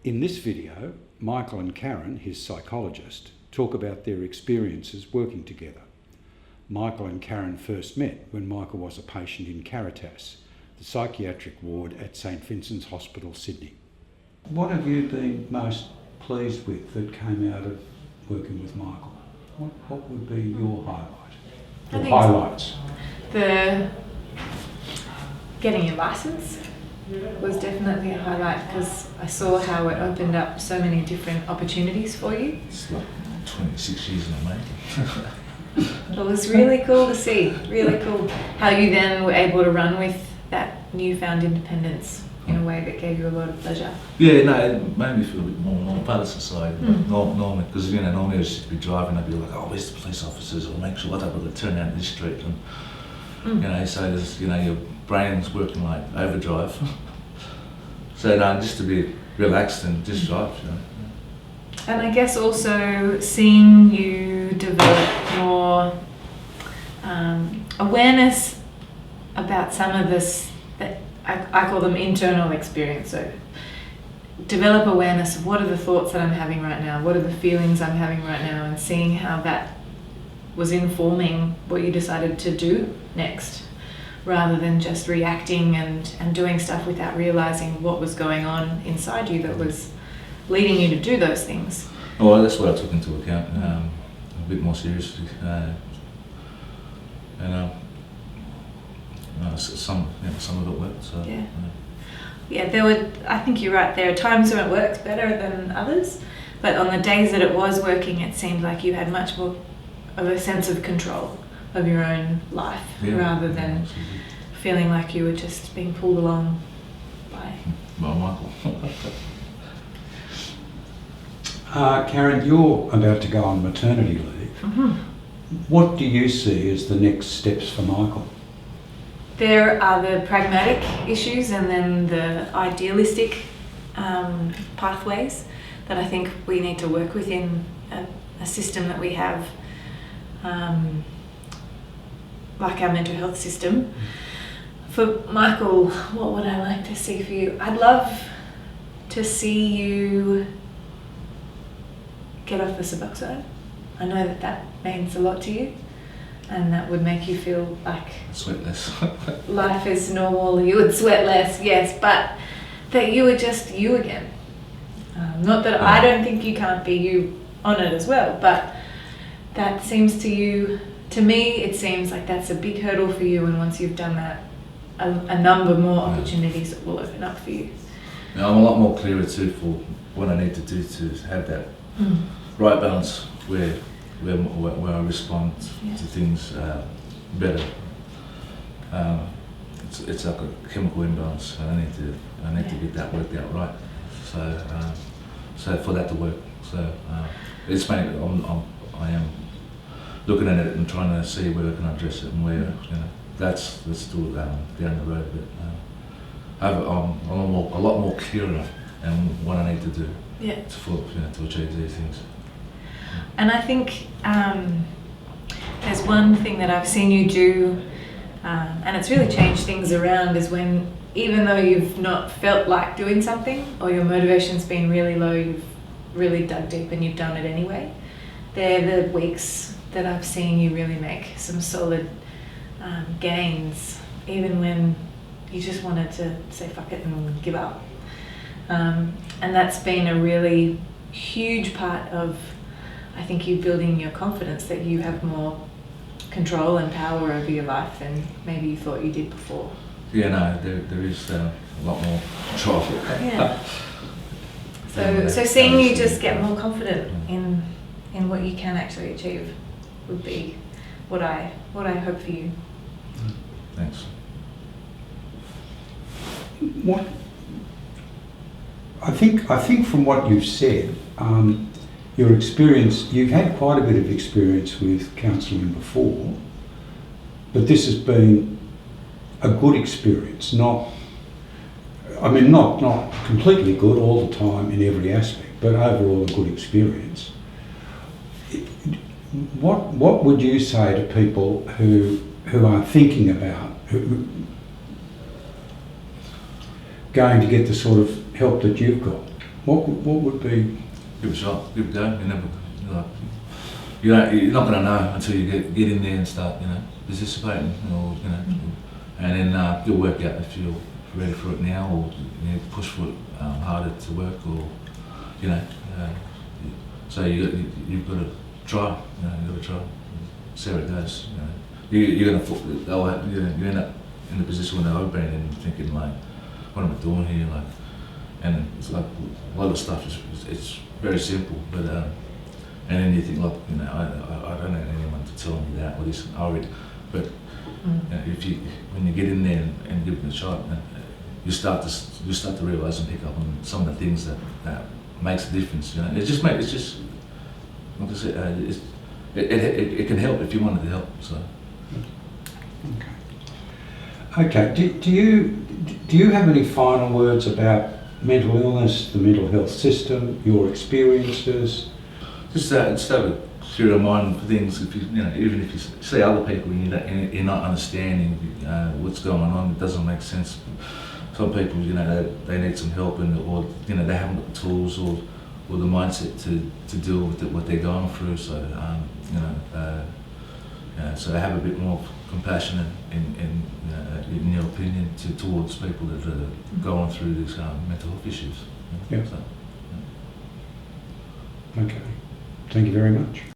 In this video, Michael and Karen, his psychologist, talk about their experiences working together. Michael and Karen first met when Michael was a patient in Caritas, the psychiatric ward at St Vincent's Hospital, Sydney. What have you been most pleased with that came out of working with Michael? What would be your highlight? Or highlights? The getting your licence was definitely a highlight because I saw how it opened up so many different opportunities for you. It's like 26 years in the making. It was really cool to see, really cool how you then were able to run with that newfound independence in a way that gave you a lot of pleasure. Yeah, no, it made me feel a bit more part of society. Normally, because normally I used to be driving, I'd be like, oh, where's the police officers? Or make sure what I've got to turn out this street. And so there's, your brain's working like overdrive. So just to be relaxed and just drive. And I guess also seeing you develop more awareness about some of this, that I call them internal experience. So develop awareness of what are the thoughts that I'm having right now, what are the feelings I'm having right now, and seeing how that was informing what you decided to do next, rather than just reacting and doing stuff without realizing what was going on inside you that was leading you to do those things. Well, that's what I took into account, a bit more seriously. Some of it worked. So, yeah. There were. I think you're right. There are times when it worked better than others, but on the days that it was working, it seemed like you had much more of a sense of control of your own life, rather than feeling like you were just being pulled along by Michael. Karen, you're about to go on maternity leave. What do you see as the next steps for Michael? There are the pragmatic issues and then the idealistic pathways that I think we need to work within a system that we have, like our mental health system. For Michael, what would I like to see for you? I'd love to see you get off the Suboxone. I know that means a lot to you, and that would make you feel like sweat less. Life is normal. You would sweat less, yes, but that you were just you again. Not that I don't think you can't be you on it as well, but that seems to me, it seems like that's a big hurdle for you, and once you've done that, a number more opportunities will open up for you. Now, I'm a lot more clearer too for what I need to do to have that right balance where I respond to things better. It's like a chemical imbalance, and I need to get that worked out right. So for that to work, it's made. I am looking at it and trying to see where I can address it and where that's still down the road. But I'm a lot more clearer and what I need to do to achieve these things. And I think there's one thing that I've seen you do, and it's really changed things around, is when, even though you've not felt like doing something or your motivation's been really low, you've really dug deep and you've done it anyway. They're the weeks that I've seen you really make some solid gains, even when you just wanted to say fuck it and give up. And that's been a really huge part of, I think, you building your confidence that you have more control and power over your life than maybe you thought you did before. Yeah, no, there is a lot more control. Yeah. So seeing you just get more confident in what you can actually achieve would be what I hope for you. Thanks. What I think from what you've said, your experience, you've had quite a bit of experience with counselling before, but this has been a good experience, not completely good all the time in every aspect, but overall a good experience. What would you say to people who are thinking about going to get the sort of help that you've got? What would be? Give it a shot, give it a go. You never, you're not going to know until you get in there and start, participating, or and then you'll work out if you're ready for it now, or push for it harder to work, or so you've got to try. You've got to try. See how it goes. You're going to you end up in the position where they've been and thinking like, what am I doing here? Like, and it's like a lot of stuff is it's very simple, but and then you think like, I don't need anyone to tell me that or this. But when you get in there and give it a shot, you start to realise and pick up on some of the things that makes a difference. It's just like I said, it can help if you wanted to help. So. Okay. Do you have any final words about mental illness, the mental health system, your experiences? Just have a clear mind for things. If even if you see other people and you're not understanding what's going on, it doesn't make sense. Some people, they need some help, or they haven't got the tools or the mindset to deal with what they're going through. So so have a bit more compassion in your opinion towards people that are going through these mental health issues. Yeah. So, Okay. Thank you very much.